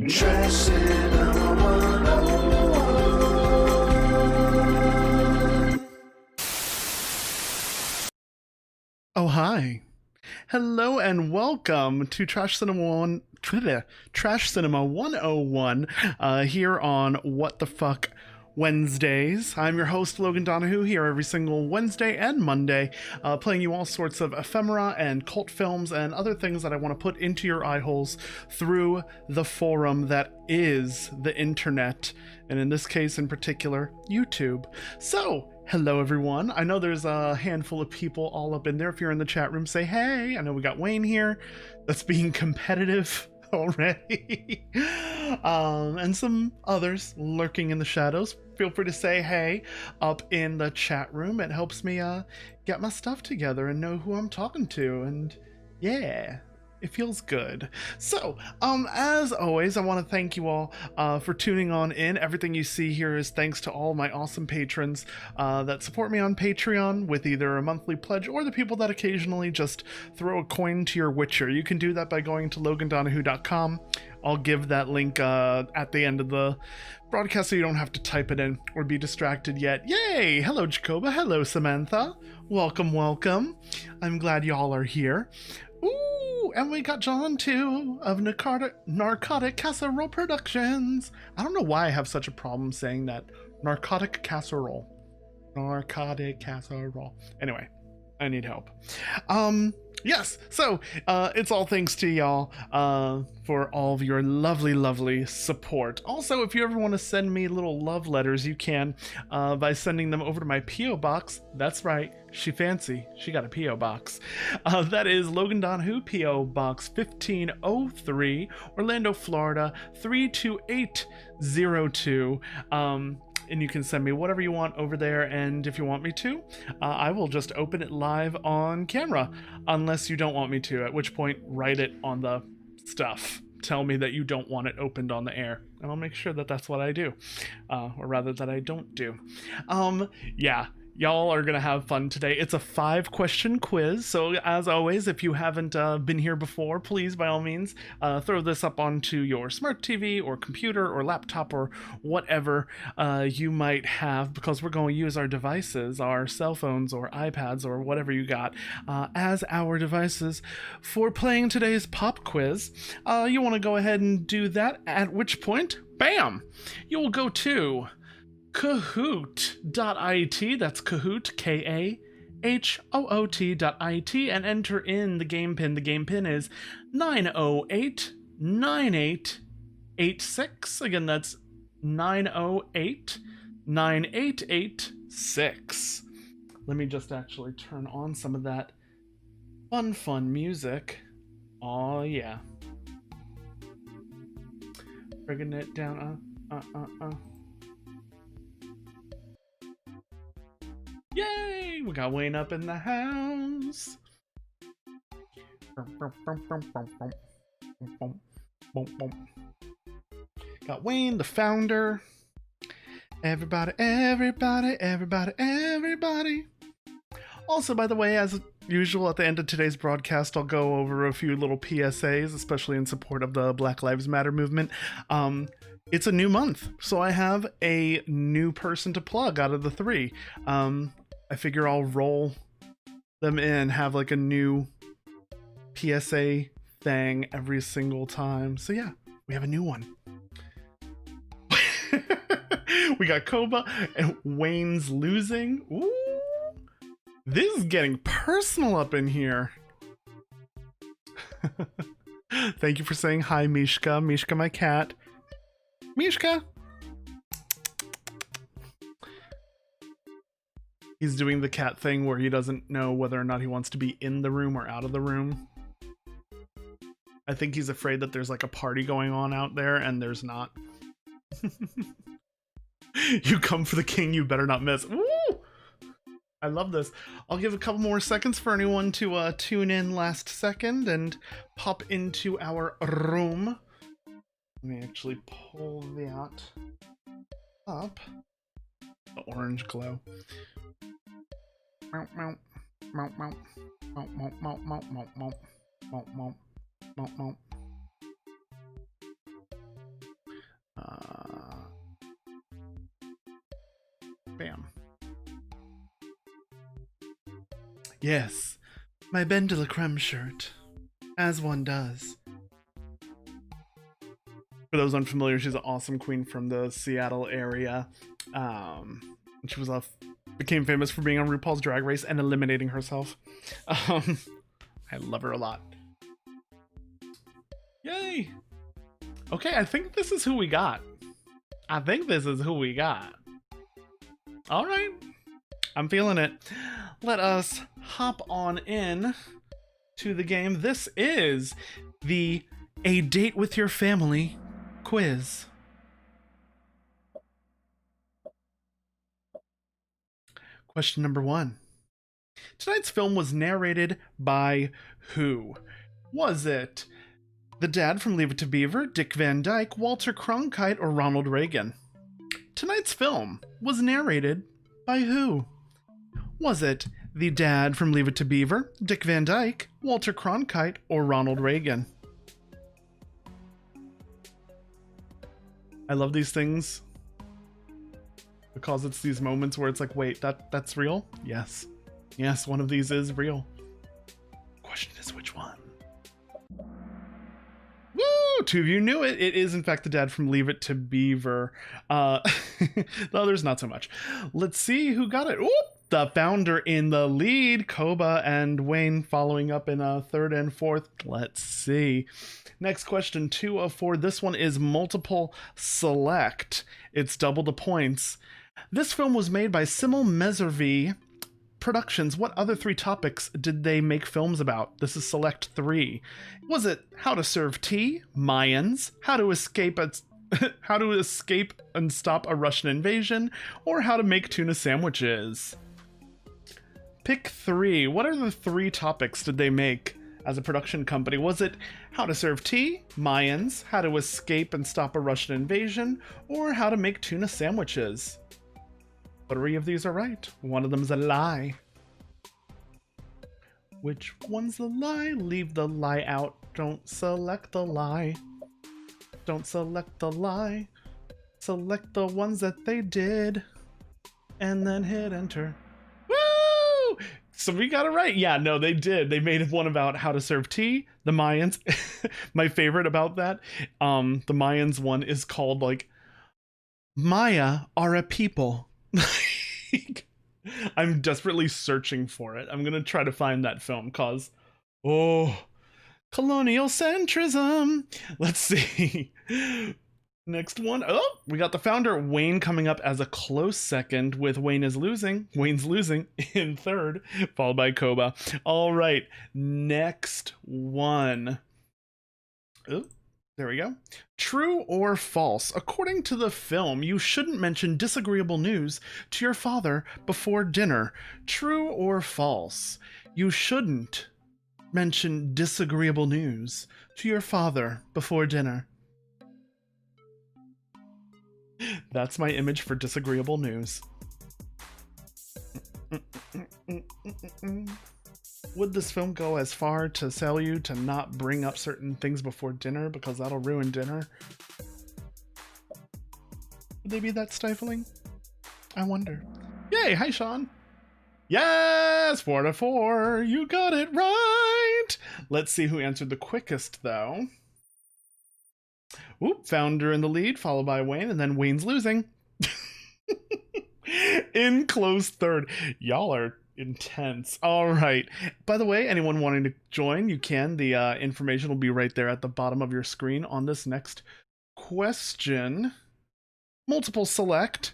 Trash Cinema 101. Oh, hi. Hello and welcome to Trash Cinema 101 here on What the Fuck Wednesdays. I'm your host, Logan Donahoo, here every single Wednesday and Monday, playing you all sorts of ephemera and cult films and other things that I want to put into your eye holes through the forum that is the internet, and in this case in particular, YouTube. So, hello everyone. I know there's a handful of people all up in there. If you're in the chat room, say hey. I know we got Wayne here that's being competitive already. And some others lurking in the shadows. Feel free to say hey up in the chat room. It helps me get my stuff together and know who I'm talking to, and yeah, it feels good. So, as always, I want to thank you all for tuning on in. Everything you see here is thanks to all my awesome patrons that support me on Patreon with either a monthly pledge or the people that occasionally just throw a coin to your Witcher. You can do that by going to logandonahoo.com. I'll give that link at the end of the broadcast so you don't have to type it in or be distracted yet. Yay! Hello, Jacoba. Hello, Samantha. Welcome, welcome. I'm glad y'all are here. Ooh, and we got John too of Narcotic Casserole Productions. I don't know why I have such a problem saying that. Narcotic Casserole. Narcotic Casserole. Anyway, I need help. Yes, so it's all thanks to y'all for all of your lovely support. Also, if you ever want to send me little love letters, you can by sending them over to my P.O. box. That's right, she fancy. She got a P.O. box. That is Logan Donahoo, P.O. Box 1503, Orlando, Florida 32802. And you can send me whatever you want over there, and if you want me to, I will just open it live on camera, unless you don't want me to, at which point write it on the stuff. Tell me that you don't want it opened on the air, and I'll make sure that that's what I do, or rather that I don't do. Yeah. Y'all are gonna have fun today. It's a 5-question quiz, so as always, if you haven't been here before, please, by all means, throw this up onto your smart TV or computer or laptop or whatever you might have, because we're going to use our devices, our cell phones or iPads or whatever you got, as our devices for playing today's pop quiz. You want to go ahead and do that, at which point, bam, you will go to Kahoot.it, that's Kahoot, Kahoot.it, and enter in the game pin. The game pin is 9089886. Again, that's 9089886. Let me just actually turn on some of that fun music. Oh yeah. Bringing it down. Yay! We got Wayne up in the house. Got Wayne, the founder. Everybody. Also, by the way, as usual, at the end of today's broadcast, I'll go over a few little PSAs, especially in support of the Black Lives Matter movement. It's a new month, so I have a new person to plug out of the 3. I figure I'll roll them in, have like a new PSA thing every single time. So yeah, we have a new one. We got Koba and Wayne's losing. Ooh, this is getting personal up in here. Thank you for saying hi, Mishka. Mishka, my cat. Mishka! He's doing the cat thing where he doesn't know whether or not he wants to be in the room or out of the room. I think he's afraid that there's like a party going on out there, and there's not. You come for the king, you better not miss. Woo! I love this. I'll give a couple more seconds for anyone to tune in last second and pop into our room. Let me actually pull that up. The orange glow. Bam. Yes, my Ben de la Creme shirt, as one does. For those unfamiliar, she's an awesome queen from the Seattle area. She was became famous for being on RuPaul's Drag Race and eliminating herself. I love her a lot. Yay! Okay, I think this is who we got. All right, I'm feeling it. Let us hop on in to the game. This is the A Date with Your Family quiz. Question number 1. Tonight's film was narrated by who? Was it the dad from Leave It to Beaver, Dick Van Dyke, Walter Cronkite, or Ronald Reagan? Tonight's film was narrated by who? Was it the dad from Leave It to Beaver, Dick Van Dyke, Walter Cronkite, or Ronald Reagan? I love these things because it's these moments where it's like, wait, that's real? Yes. Yes, one of these is real. Question is which one? Woo! 2 of you knew it. It is, in fact, the dad from Leave It to Beaver. The others, not so much. Let's see who got it. Ooh! The founder in the lead, Koba and Wayne following up in 3rd and 4th. Let's see. Next question, 2 of 4. This one is multiple select. It's double the points. This film was made by Simil Meservy Productions. What other 3 topics did they make films about? This is select 3. Was it how to serve tea, Mayans, how to escape and stop a Russian invasion, or how to make tuna sandwiches? Pick 3. What are the 3 topics did they make as a production company? Was it how to serve tea, Mayans, how to escape and stop a Russian invasion, or how to make tuna sandwiches? 3 of these are right. One of them's a lie. Which one's the lie? Leave the lie out. Don't select the lie. Don't select the lie. Select the ones that they did. And then hit enter. Woo! So we got it right. Yeah, no, they did. They made one about how to serve tea. The Mayans. My favorite about that, the Mayans one is called like Maya are a people. I'm desperately searching for it. I'm gonna try to find that film cause colonial centrism. Let's see. Next one. Oh, we got the founder Wayne coming up as a close second with Wayne's losing in 3rd, followed by Koba. All right, next one. Oh, there we go. True or false? According to the film, you shouldn't mention disagreeable news to your father before dinner. True or false? You shouldn't mention disagreeable news to your father before dinner. That's my image for disagreeable news. Would this film go as far to tell you to not bring up certain things before dinner because that'll ruin dinner? Would they be that stifling? I wonder. Yay! Hi, Sean. Yes! 4 to 4. You got it right! Let's see who answered the quickest, though. Oop, founder in the lead, followed by Wayne, and then Wayne's losing. In close 3rd. Y'all are intense. All right. By the way, anyone wanting to join, you can. The information will be right there at the bottom of your screen on this next question. Multiple select.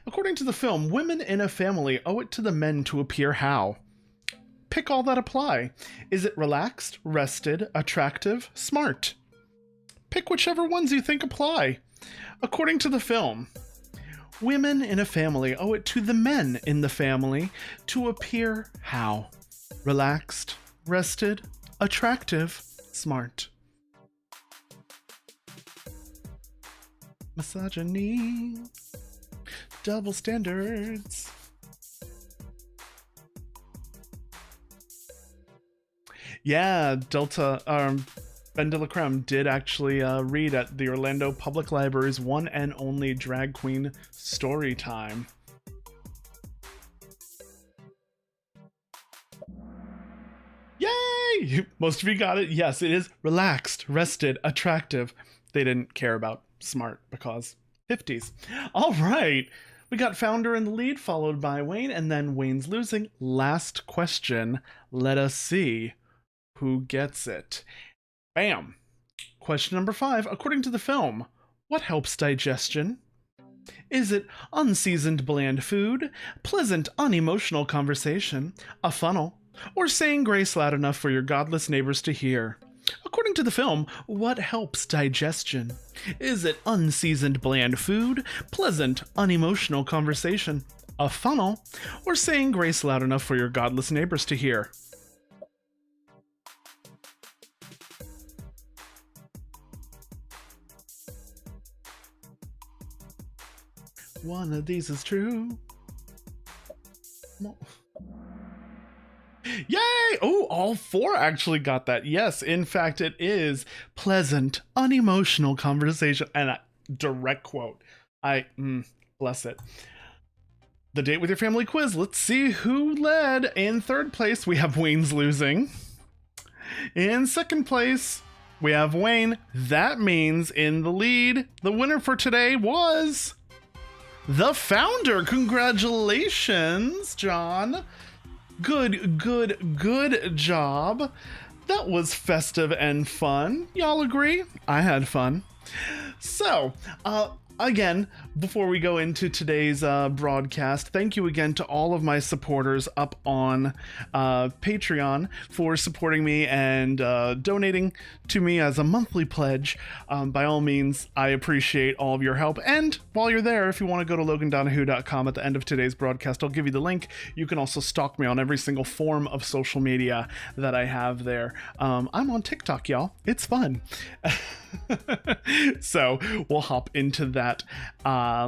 According to the film, women in a family owe it to the men to appear how? Pick all that apply. Is it relaxed, rested, attractive, smart? Pick whichever ones you think apply. According to the film, women in a family owe it to the men in the family to appear how? Relaxed, rested, attractive, smart. Misogyny. Double standards. Yeah, Delta, Ben de la Creme did actually read at the Orlando Public Library's one and only drag queen story time. Yay! Most of you got it. Yes, it is relaxed, rested, attractive. They didn't care about smart because 50s. All right. We got Founder in the lead, followed by Wayne, and then Wayne's losing. Last question. Let us see who gets it. Bam. Question number 5. According to the film, what helps digestion? Is it unseasoned bland food, pleasant unemotional conversation, a funnel, or saying grace loud enough for your godless neighbors to hear? According to the film, what helps digestion? Is it unseasoned bland food, pleasant unemotional conversation, a funnel, or saying grace loud enough for your godless neighbors to hear? One of these is true. Yay! Oh, all 4 actually got that. Yes, in fact, it is pleasant, unemotional conversation. And a direct quote. Bless it. The Date with Your Family quiz. Let's see who led. In 3rd place, we have Wayne's losing. In 2nd place, we have Wayne. That means in the lead, the winner for today was the Founder. Congratulations, John. Good job. That was festive and fun. Y'all agree? I had fun. So, again, before we go into today's broadcast, thank you again to all of my supporters up on Patreon for supporting me and donating to me as a monthly pledge. By all means, I appreciate all of your help. And while you're there, if you want to go to logandonahoo.com at the end of today's broadcast, I'll give you the link. You can also stalk me on every single form of social media that I have there. I'm on TikTok, y'all. It's fun. So we'll hop into that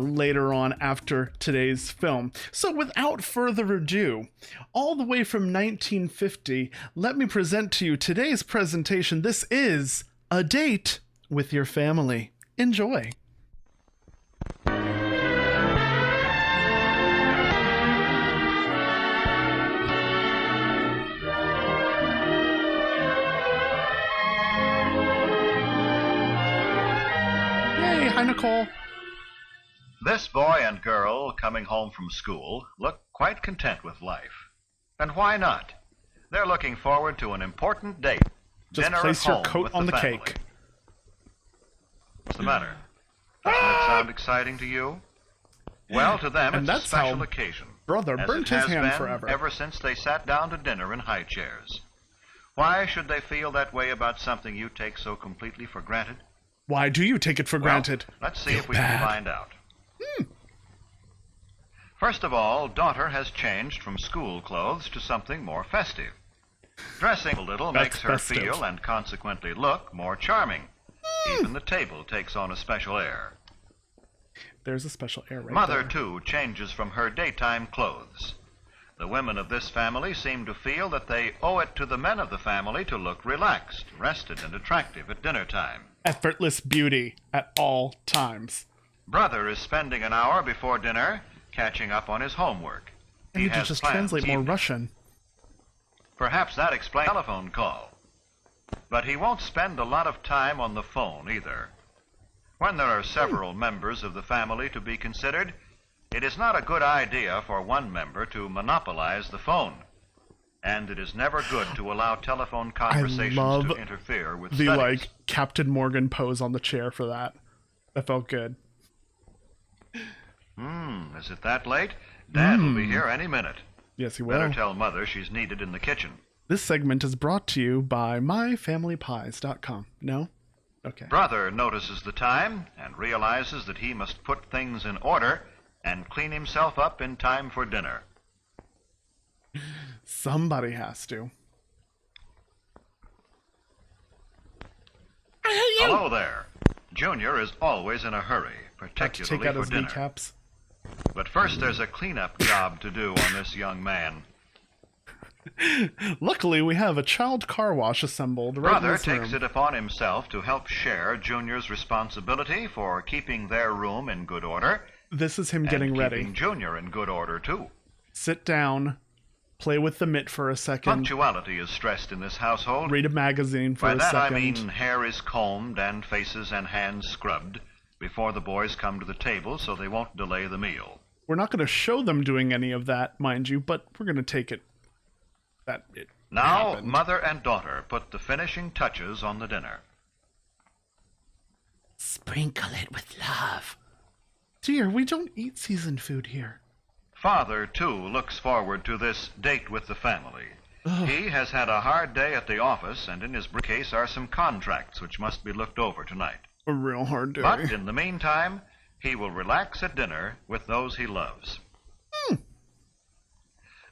later on after today's film. So without further ado, all the way from 1950, let me present to you today's presentation. This is A Date with Your Family. Enjoy. Yay, hi Nicole. This boy and girl coming home from school look quite content with life. And why not? They're looking forward to an important date. Just dinner place at your home coat with on the family. cake. What's the matter? Doesn't it sound exciting to you? Well, to them And it's a that's how special occasion. Brother as burnt it his has hand been forever. ever since they sat down to dinner in high chairs. Why should they feel that way about something you take so completely for granted? Why do you take it for granted? Let's see Feel if we bad. can find out. First of all, daughter has changed from school clothes to something more festive. Dressing a little That's makes her festive. feel and consequently look more charming. Even the table takes on a special air. There's a special air right Mother, there. too, changes from her daytime clothes. The women of this family seem to feel that they owe it to the men of the family to look relaxed, rested, and attractive at dinner time. Effortless beauty at all times. Brother is spending an hour before dinner catching up on his homework. I need to just plans translate more evening. Russian. Perhaps that explains the telephone call. But he won't spend a lot of time on the phone either. When there are several members of the family to be considered, it is not a good idea for one member to monopolize the phone. And it is never good to allow telephone conversations love to interfere with The studies. like Captain Morgan pose on the chair for that. That felt good. Is it that late? Dad will be here any minute. Yes, he will. Better tell Mother she's needed in the kitchen. This segment is brought to you by myfamilypies.com. No? Okay. Brother notices the time and realizes that he must put things in order and clean himself up in time for dinner. Somebody has to. I hate you! Hello there. Junior is always in a hurry, Have to particularly take out for his dinner. kneecaps. But first there's a cleanup job to do on this young man. Luckily, we have a child car wash assembled right in Brother this takes room. it upon himself to help share Junior's responsibility for keeping their room in good order. This is him getting and ready. keeping Junior in good order, too. Sit down, play with the mitt for a second, Punctuality is stressed in this household. read a magazine for By a that second. I mean hair is combed and faces and hands scrubbed before the boys come to the table so they won't delay the meal. We're not going to show them doing any of that, mind you, but we're going to take it that it Now, happened. mother and daughter put the finishing touches on the dinner. Sprinkle it with love. Dear, we don't eat seasoned food here. Father, too, looks forward to this date with the family. Ugh. He has had a hard day at the office, and in his briefcase are some contracts which must be looked over tonight. A real hard day. But in the meantime, he will relax at dinner with those he loves.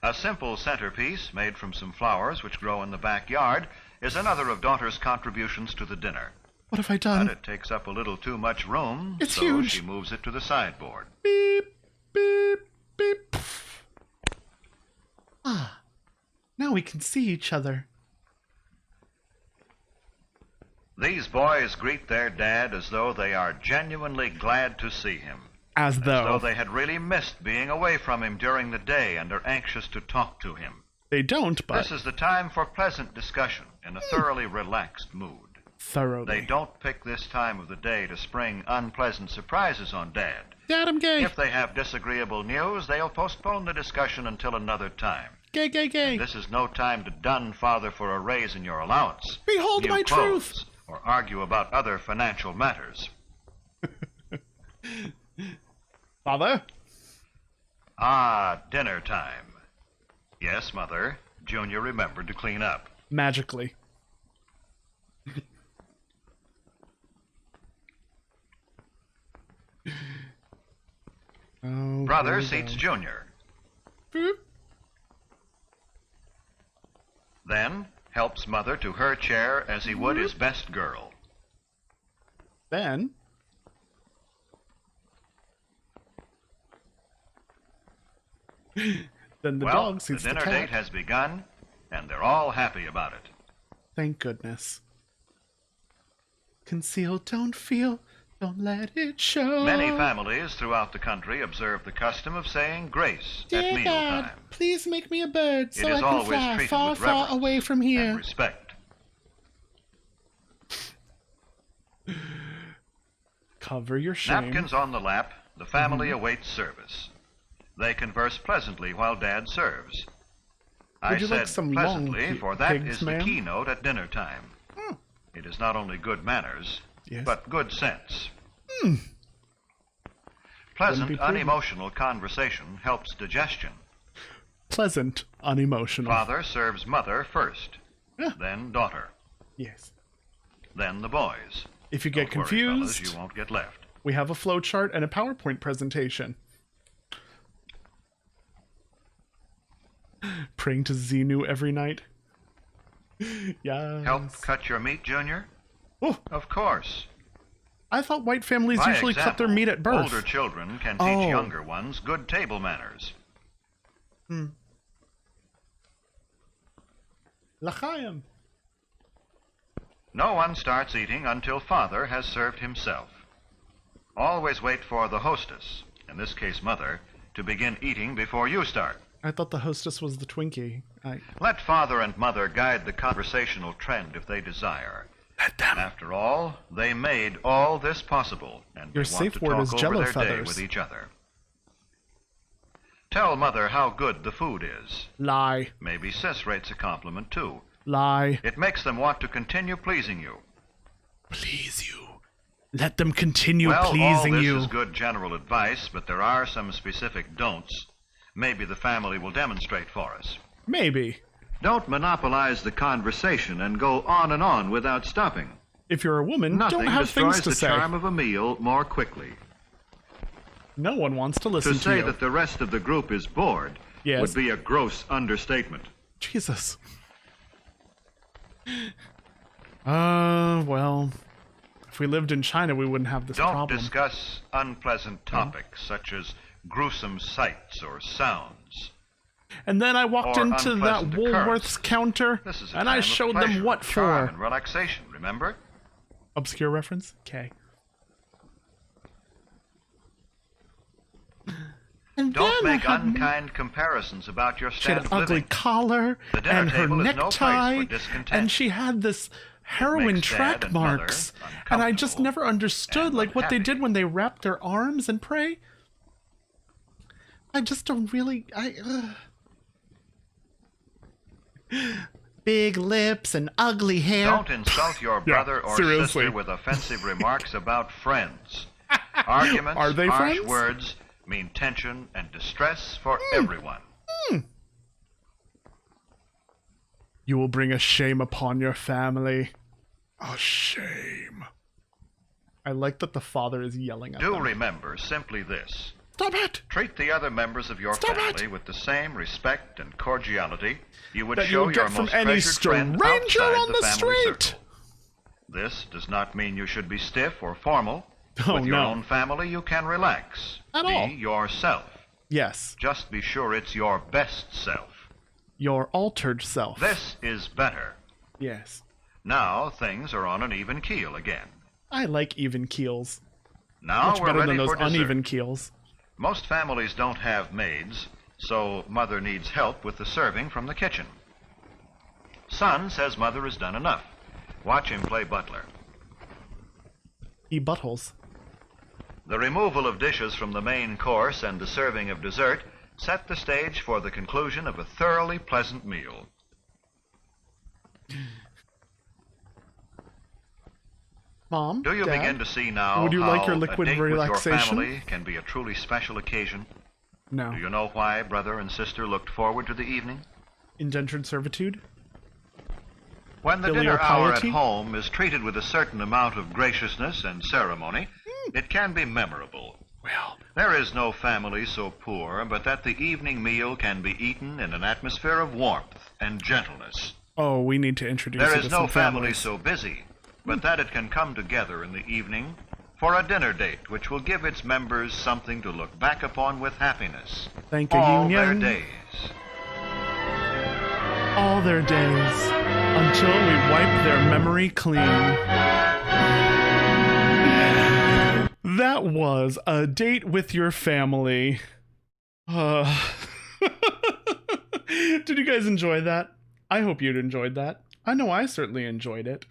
A simple centerpiece made from some flowers which grow in the backyard is another of daughter's contributions to the dinner. What have I done? But it takes up a little too much room, It's so huge. she moves it to the sideboard. Beep, beep, beep. Ah, now we can see each other. These boys greet their dad as though they are genuinely glad to see him. As Though though they had really missed being away from him during the day and are anxious to talk to him. they don't, but This is the time for pleasant discussion in a thoroughly relaxed mood. thoroughly. They don't pick this time of the day to spring unpleasant surprises on Dad. Dad, I'm gay. If they have disagreeable news, they'll postpone the discussion until another time. Gay, gay, gay. This is no time to dun Father for a raise in your allowance, Behold new my clothes, truth. or argue about other financial matters. Father? Ah, dinner time. Yes, Mother. Junior remembered to clean up. Magically. Oh, Brother here we seats go. Junior. Boop. Then helps Mother to her chair as he would his best girl. Then then the Well, dog the sees the dinner cat. date has begun, and they're all happy about it. Thank goodness. Conceal, don't feel, don't let it show. Many families throughout the country observe the custom of saying grace at Dear mealtime. God, please make me a bird so It is I can always fly treated far, with far reverence away from and here. respect. Cover your shame. Napkins on the lap, the family awaits service. They converse pleasantly while Dad serves. I Would you said like some long pleasantly, for that pigs, is ma'am? the keynote at dinner time. It is not only good manners, Yes. but good sense. Wouldn't be Pleasant, prudent. unemotional conversation helps digestion. Pleasant, unemotional. Father serves Mother first, Yeah. then daughter, Yes. then the boys. If you get Don't worry, confused, fellas, you won't get left. we have a flowchart and a PowerPoint presentation. Praying to Xenu every night. Yeah. Help cut your meat, Junior? Oh, Of course. I thought white families By usually cut their example, meat at birth. Older children can teach Oh. younger ones good table manners. L'chaim. No one starts eating until Father has served himself. Always wait for the hostess, in this case Mother, to begin eating before you start. I thought the hostess was the Twinkie. Let Father and Mother guide the conversational trend if they desire. Let them. After all, they made all this possible, and Your they want safe to word talk is over Jell-O their day feathers. with each other. Tell Mother how good the food is. Lie. Maybe Sis rates a compliment too. Lie. It makes them want to continue pleasing you. Please you. Let them continue Well, all pleasing this you. is good general advice, but there are some specific don'ts. Maybe the family will demonstrate for us. Maybe. Don't monopolize the conversation and go on and on without stopping. If you're a woman, Nothing don't have destroys things to the say. charm of a meal more quickly. No one wants to listen To to say you. that the rest of the group is bored Yes. would be a gross understatement. Jesus. Well, if we lived in China, we wouldn't have this Don't problem. discuss unpleasant topics such as gruesome sights or sounds. And then I walked or into that unpleasant Woolworths occurrence. counter, This is a and time I of showed pleasure, them what charm, for. and relaxation, remember? Obscure reference? Okay. And Don't then I make had unkind comparisons about your She had standard an of ugly living. collar The dinner and her table is no place for necktie, discontent. and she had this heroin makes Dad track and Mother marks, and I just uncomfortable never understood and like what they unhappy. did when they wrapped their arms and pray. I just don't really. Big lips and ugly hair. Don't insult your brother or seriously. sister with offensive remarks about friends. Arguments, Are they harsh friends? words mean tension and distress for everyone. You will bring a shame upon your family. A shame. I like that the father is yelling at Do them. remember simply this. Stop it! Treat the other members of your Stop family it! with the same respect and cordiality you would That you show would your get from most any treasured friend stranger outside on the family street. circle. This does not mean you should be stiff or formal. Oh, With your no. own family, you can relax. At be all. yourself. Yes, Just be sure it's your best self. your altered self. This is better. Yes. Now things are on an even keel again. I like even keels. Now Much we're better ready than those for dessert. uneven keels. Most families don't have maids, so Mother needs help with the serving from the kitchen. Son says Mother has done enough. Watch him play butler. He buttholes. The removal of dishes from the main course and the serving of dessert set the stage for the conclusion of a thoroughly pleasant meal. Mom, Do you Dad, begin to see now would you how like your liquid a date relaxation? with your family can be a truly special occasion? No. Do you know why brother and sister looked forward to the evening? Indentured servitude? When the Filial dinner hour at piety? home is treated with a certain amount of graciousness and ceremony, it can be memorable. Well, There is no family so poor but that the evening meal can be eaten in an atmosphere of warmth and gentleness. oh, we need to introduce There you is to no some family families. so busy but that it can come together in the evening for a dinner date which will give its members something to look back upon with happiness. Thank you, all Union. their days. All their days. Until we wipe their memory clean. That was A Date with Your Family. Did you guys enjoy that? I hope you'd enjoyed that. I know I certainly enjoyed it.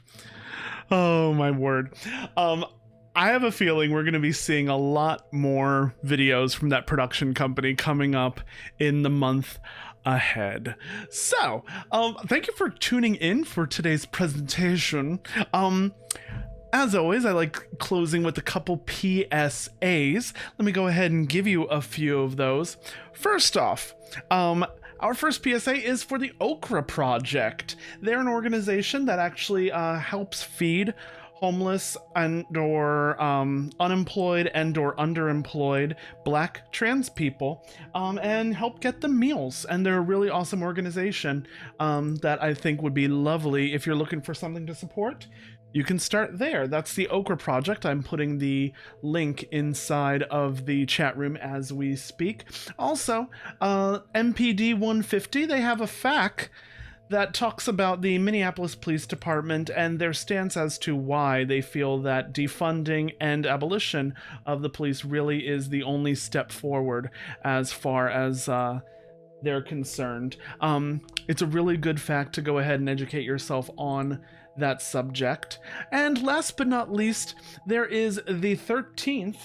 Oh my word. I have a feeling we're going to be seeing a lot more videos from that production company coming up in the month ahead. So, thank you for tuning in for today's presentation. As always, I like closing with a couple PSAs. Let me go ahead and give you a few of those. First off, our first PSA is for the Okra Project. They're an organization that actually helps feed homeless and or unemployed and or underemployed Black trans people and help get them meals. And they're a really awesome organization that I think would be lovely if you're looking for something to support. You can start there. That's the Okra Project. I'm putting the link inside of the chat room as we speak. Also, MPD 150, they have a FAQ that talks about the Minneapolis Police Department and their stance as to why they feel that defunding and abolition of the police really is the only step forward as far as they're concerned. It's a really good fact to go ahead and educate yourself on that subject. And last but not least, there is the 13th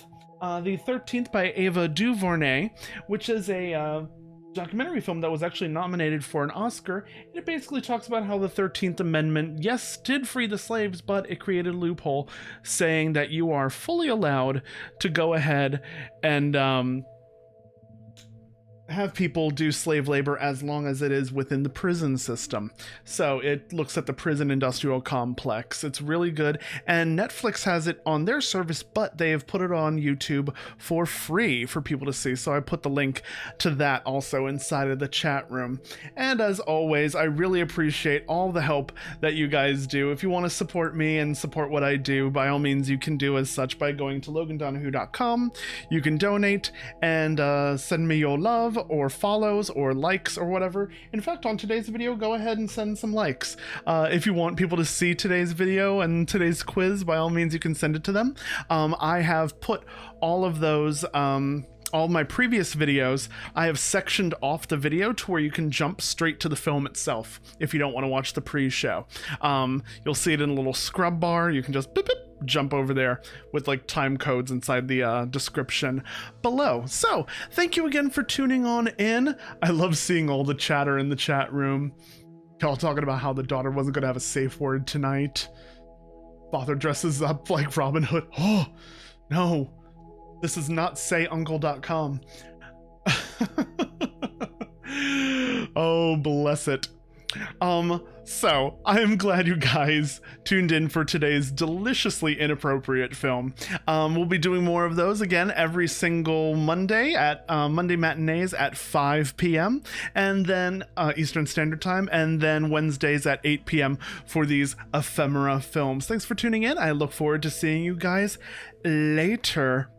by Ava DuVernay, which is a documentary film that was actually nominated for an Oscar. It basically talks about how the 13th Amendment, yes, did free the slaves, but it created a loophole saying that you are fully allowed to go ahead and have people do slave labor as long as it is within the prison system. So it looks at the prison industrial complex. It's really good, and Netflix has it on their service, but they have put it on YouTube for free for people to see. So I put the link to that also inside of the chat room. And as always, I really appreciate all the help that you guys do. If you want to support me and support what I do, by all means you can do as such by going to logandonahoo.com. You can donate and send me your love love or follows or likes or whatever. In fact, on today's video, go ahead and send some likes. If you want people to see today's video and today's quiz, by all means, you can send it to them. I have put all of those, all my previous videos, I have sectioned off the video to where you can jump straight to the film itself if you don't want to watch the pre-show. You'll see it in a little scrub bar. You can just beep, beep, jump over there with like time codes inside the description below. So thank you again for tuning on in. I love seeing all the chatter in the chat room. Y'all talking about how the daughter wasn't going to have a safe word tonight. Father dresses up like Robin Hood. Oh, no. This is not sayuncle.com. Oh, bless it. So I am glad you guys tuned in for today's deliciously inappropriate film. We'll be doing more of those again every single Monday at Monday matinees at 5 p.m. and then Eastern Standard Time, and then Wednesdays at 8 p.m. for these ephemera films. Thanks for tuning in. I look forward to seeing you guys later.